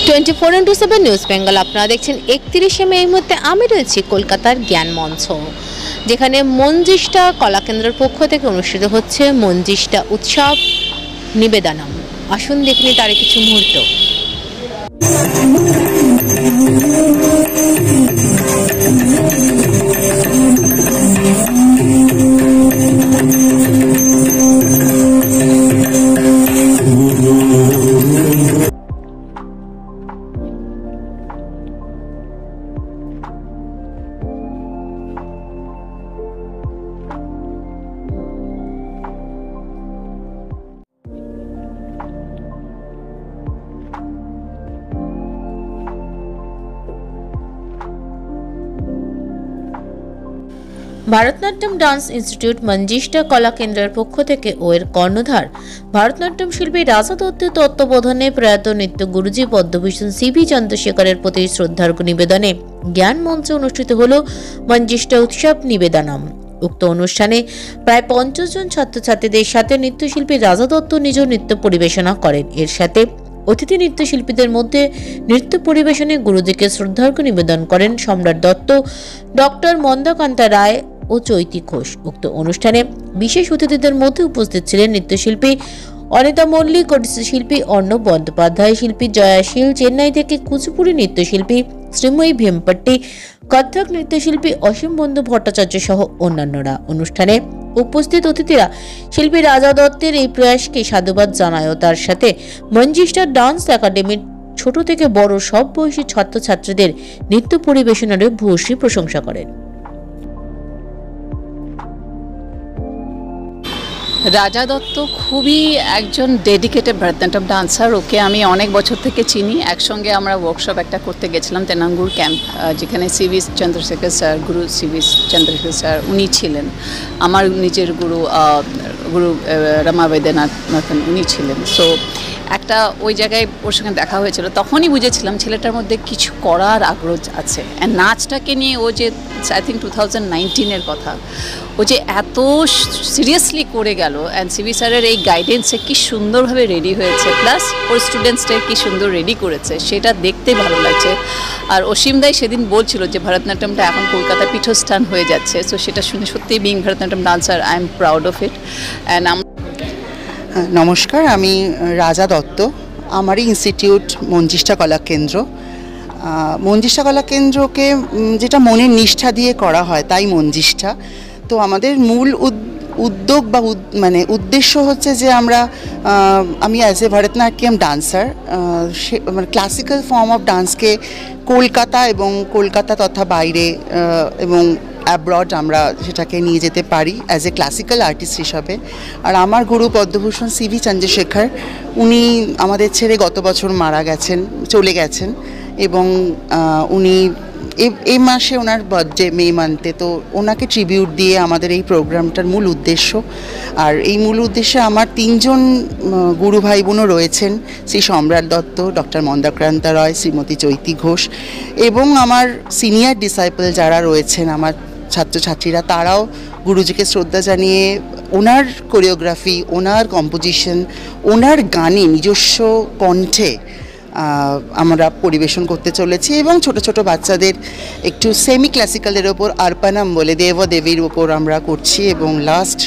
24x7 news Bengal আপনারা দেখছেন 31শে মে। এই মুহূর্তে আমি রয়েছি কলকাতার জ্ঞান মঞ্চ, যেখানে মঞ্জিষ্ঠা কলাকেন্দ্রের পক্ষ থেকে অনুষ্ঠিত হচ্ছে মঞ্জিষ্ঠা উৎসব নিবেদনম। আসুন দেখুন তার কিছু মুহূর্ত। ভারতনাট্যম ডান্স ইনস্টিটিউট মঞ্জিষ্ঠা কলা কেন্দ্রের পক্ষ থেকে ও এর কর্ণধার ভারতনাট্যম শিল্পী রাজা দত্তের তত্ত্বাবধানে প্রয়াত নৃত্য গুরুজি পদ্মভূষণ সিভি চন্দ্রশেখরের প্রতি শ্রদ্ধার্ঘ্য নিবেদনে জ্ঞান মঞ্চে অনুষ্ঠিত হল মঞ্জিষ্ঠা উৎসব নিবেদনম। উক্ত অনুষ্ঠানে প্রায় 50 জন ছাত্রছাত্রীদের সাথে নৃত্যশিল্পী রাজা দত্ত নিজ নৃত্য পরিবেশনা করেন। এর সাথে অতিথি নৃত্যশিল্পীদের মধ্যে নৃত্য পরিবেশনে গুরুজিকে শ্রদ্ধার্ঘ্য নিবেদন করেন সম্রাট দত্ত, ডক্টর মন্দাকান্তা রায় ও চৈতি ঘোষ। উক্ত অনুষ্ঠানে বিশেষ অতিথিদের মধ্যে উপস্থিত ছিলেন নৃত্যশিল্পী অনিতা মল্লিক, শিল্পী অর্ণব বন্দ্যোপাধ্যায়, শিল্পী জয়াশীল, চেন্নাই থেকে কুচিপুড়ি নৃত্যশিল্পী শ্রীময়ী ভেমপট্টি, কত্থক নৃত্যশিল্পী অসীম বন্ধু ভট্টাচার্য সহ অন্যান্যরা। অনুষ্ঠানে উপস্থিত অতিথিরা শিল্পী রাজা দত্তের এই প্রয়াসকে সাধুবাদ জানায় ও তার সাথে মঞ্জিষ্ঠা ডান্স একাডেমির ছোট থেকে বড় সব বয়সী ছাত্রছাত্রীদের নৃত্য পরিবেশনারও ভূয়সী প্রশংসা করেন। রাজা দত্ত খুবই একজন ডেডিকেটেড ভারতনাট্যম ডান্সার। ওকে আমি অনেক বছর থেকে চিনি। একসঙ্গে আমরা ওয়ার্কশপ একটা করতে গেছিলাম তেনাঙ্গুর ক্যাম্প, যেখানে সিভি চন্দ্রশেখর স্যার, গুরু সিভি চন্দ্রশেখর স্যার উনি ছিলেন। আমার নিজের গুরু রমা বৈদ্যনাথন উনি ছিলেন। সো একটা ওই জায়গায় ওর সঙ্গে দেখা হয়েছিল, তখনই বুঝেছিলাম ছেলেটার মধ্যে কিছু করার আগ্রহ আছে। অ্যান্ড নাচটাকে নিয়ে ও যে আই থিঙ্ক 2019-এর কথা, ও যে এত সিরিয়াসলি করে গেল, অ্যান্ড সিভি স্যারের এই গাইডেন্সে কি সুন্দরভাবে রেডি হয়েছে, প্লাস ওর স্টুডেন্টসদের কি সুন্দর রেডি করেছে, সেটা দেখতে ভালো লাগছে। আর অসীম দাই সেদিন বলছিল যে ভারতনাট্যমটা এখন কলকাতা পীঠস্থান হয়ে যাচ্ছে। সো সেটা শুনে সত্যি being Bharatanatyam dancer I am proud of it. And নমস্কার, আমি রাজা দত্ত। আমারই ইনস্টিটিউট মঞ্জিষ্ঠা কলা কেন্দ্র। মঞ্জিষ্ঠা কলা কেন্দ্রকে যেটা মনের নিষ্ঠা দিয়ে করা হয় তাই মঞ্জিষ্ঠা। তো আমাদের মূল উদ্যোগ বা উদ্দেশ্য হচ্ছে যে আমি অ্যাজ এ ভারতনাট্যম ডান্সার মানে ক্লাসিক্যাল ফর্ম অফ ডান্সকে কলকাতা তথা বাইরে এবং অ্যাব্রড আমরা সেটাকে নিয়ে যেতে পারি অ্যাজ এ ক্লাসিক্যাল আর্টিস্ট হিসাবে। আর আমার গুরু পদ্মভূষণ সিভি চন্দ্রশেখর উনি আমাদের ছেড়ে গত বছর চলে গেছেন, এবং উনি এই মাসে ওনার বার্থডে মে মান্থে। তো ওনাকে ট্রিবিউট দিয়ে আমাদের এই প্রোগ্রামটার মূল উদ্দেশ্য। আর এই মূল উদ্দেশ্যে আমার 3 জন গুরু ভাই বোনও রয়েছেন, শ্রী সম্রাট দত্ত, ডক্টর মন্দাকান্তা রায়, শ্রীমতী চৈতি ঘোষ, এবং আমার সিনিয়র ডিসাইপল যারা রয়েছেন, আমার ছাত্রছাত্রীরা, তারাও গুরুজিকে শ্রদ্ধা জানিয়ে ওনার কোরিওগ্রাফি, ওনার কম্পোজিশন, ওনার গানে নিজস্ব কণ্ঠে আমরা পরিবেশন করতে চলেছি। এবং ছোট ছোট বাচ্চাদের একটু সেমি ক্লাসিক্যালের ওপর আর্পানাম বলে দেবীর ওপর আমরা করছি। এবং লাস্ট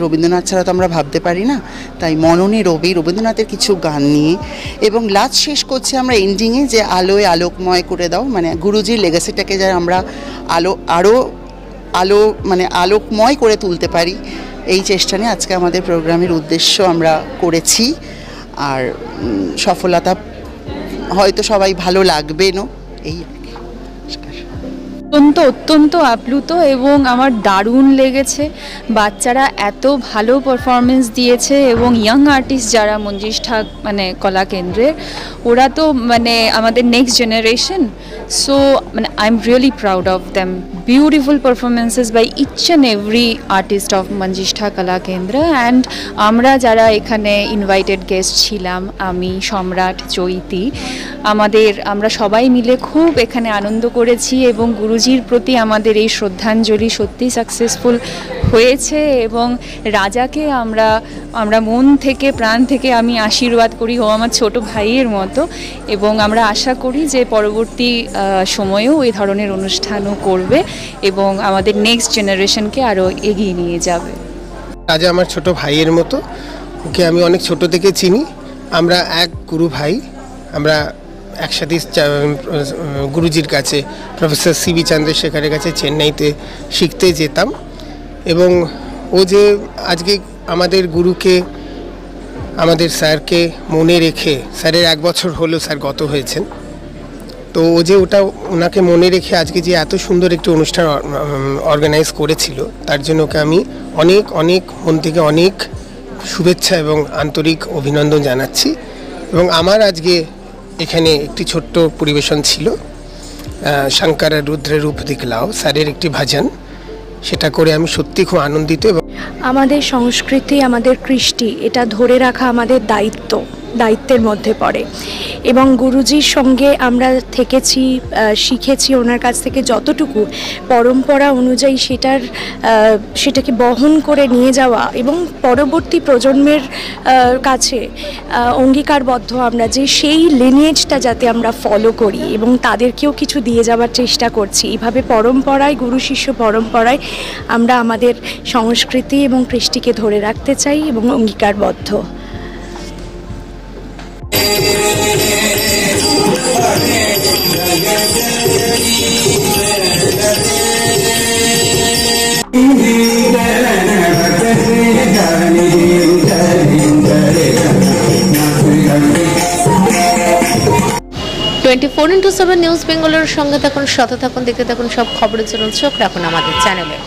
রবীন্দ্রনাথ ছাড়া তো আমরা ভাবতে পারি না, তাই মননে রবীন্দ্রনাথের কিছু গান নিয়ে। এবং লাস্ট শেষ করছি আমরা এন্ডিংয়ে যে আলোয় আলোকময় করে দাও, মানে গুরুজির লেগাসিটাকে যা আমরা আলোকময় করে তুলতে পারি, এই চেষ্টা নিয়ে আজকে আমাদের প্রোগ্রামের উদ্দেশ্য আমরা করেছি। আর সফলতা হয়তো সবাই ভালো লাগবে না, এই অত্যন্ত আপ্লুত এবং আমার দারুণ লেগেছে। বাচ্চারা এত ভালো পারফরমেন্স দিয়েছে, এবং ইয়াং আর্টিস্ট যারা মঞ্জিষ্ঠা কলা কেন্দ্রের, ওরা তো আমাদের next generation. So I am really proud of them. Beautiful performances by each and every artist of Manjishtha Kala Kendra. And আমরা যারা এখানে ইনভাইটেড গেস্ট ছিলাম, আমি, সম্রাট, চৈতি, আমরা সবাই মিলে খুব এখানে আনন্দ করেছি। এবং গুরুজির প্রতি আমাদের এই শ্রদ্ধাঞ্জলি সত্যি সাকসেসফুল হয়েছে এবং রাজাকে আমরা মন থেকে প্রাণ থেকে আমি আশীর্বাদ করি, ও আমার ছোট ভাইয়ের মতো, এবং আমরা আশা করি যে পরবর্তী সময়েও এই ধরনের অনুষ্ঠানও করবে এবং আমাদের নেক্সট জেনারেশনকে আরও এগিয়ে নিয়ে যাবে। রাজা আমার ছোট ভাইয়ের মতো, ওকে আমি অনেক ছোট থেকে চিনি। আমরা এক গুরু ভাই, আমরা একসাথে গুরুজির কাছে প্রফেসর সিবি চন্দ্রশেখরের কাছে চেন্নাইতে শিখতে যেতাম, এবং ও যে আজকে আমাদের গুরুকে, আমাদের স্যারকে মনে রেখে, স্যারের 1 বছর হলো স্যার গত হয়েছেন, তো ও যে ওনাকে মনে রেখে আজকে যে এত সুন্দর একটি অনুষ্ঠান অর্গানাইজ করেছিল, তার জন্য ওকে আমি অনেক অনেক মন থেকে অনেক শুভেচ্ছা এবং আন্তরিক অভিনন্দন জানাচ্ছি। এবং আমার আজকে এখানে একটি ছোট্ট পরিবেশন ছিল, শঙ্কর রুদ্র রূপ দিখলাও স্যারের একটি ভজন, সেটা করে আমি সত্যি খুব আনন্দিত। আমাদের সংস্কৃতি, আমাদের কৃষ্টি, এটা ধরে রাখা আমাদের দায়িত্বের মধ্যে পড়ে, এবং গুরুজির সঙ্গে আমরা থেকেছি, শিখেছি ওনার কাছ থেকে যতটুকু পরম্পরা অনুযায়ী সেটাকে বহন করে নিয়ে যাওয়া এবং পরবর্তী প্রজন্মের কাছে অঙ্গীকারবদ্ধ আমরা যে সেই লিনিয়েজটা যাতে আমরা ফলো করি এবং তাদেরকেও কিছু দিয়ে যাওয়ার চেষ্টা করছি। এইভাবে পরম্পরায়, গুরু শিষ্য পরম্পরায় আমরা আমাদের সংস্কৃতি এবং কৃষ্টিকে ধরে রাখতে চাই এবং অঙ্গীকারবদ্ধ। টোয়েন্টি4x7 নিউজ বেঙ্গলের সঙ্গে থাকুন, সাথে থাকুন, দেখতে থাকুন সব খবরের জন্য চোখ রাখুন আমাদের চ্যানেলে।